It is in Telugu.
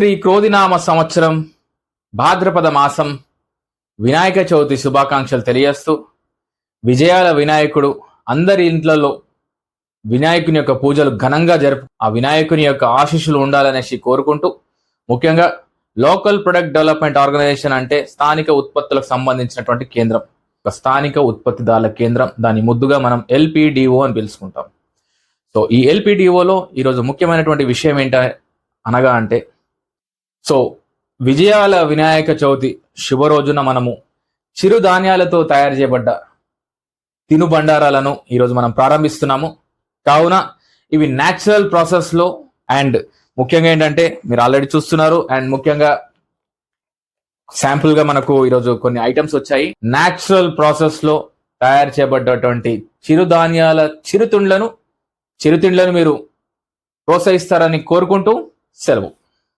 శ్రీ క్రోధినామ సంవత్సరం భాద్రపద మాసం వినాయక చవితి శుభాకాంక్షలు తెలియజేస్తూ విజయాల వినాయకుడు అందరి ఇంట్లలో వినాయకుని యొక్క పూజలు ఘనంగా జరుపు ఆ వినాయకుని యొక్క ఆశీస్సులు ఉండాలనేసి కోరుకుంటూ, ముఖ్యంగా లోకల్ ప్రొడక్ట్ డెవలప్మెంట్ ఆర్గనైజేషన్ అంటే స్థానిక ఉత్పత్తులకు సంబంధించినటువంటి కేంద్రం, ఒక స్థానిక ఉత్పత్తిదారుల కేంద్రం. దాని ముద్దుగా మనం LPDO అని పిలుచుకుంటాం. సో ఈ LPDOలో ఈరోజు ముఖ్యమైనటువంటి విషయం అనగా విజయాల వినాయక చవితి శుభరోజున మనము చిరుధాన్యాలతో తయారు చేయబడ్డ తినుబండారాలను ఈరోజు మనం ప్రారంభిస్తున్నాము. కావున ఇవి న్యాచురల్ ప్రాసెస్లో అండ్ ముఖ్యంగా మీరు ఆల్రెడీ చూస్తున్నారు. అండ్ ముఖ్యంగా శాంపుల్గా మనకు ఈరోజు కొన్ని ఐటమ్స్ వచ్చాయి. న్యాచురల్ ప్రాసెస్లో తయారు చేయబడ్డటువంటి చిరుధాన్యాల చిరుతిండ్లను మీరు ప్రోత్సహిస్తారని కోరుకుంటూ సెలవు.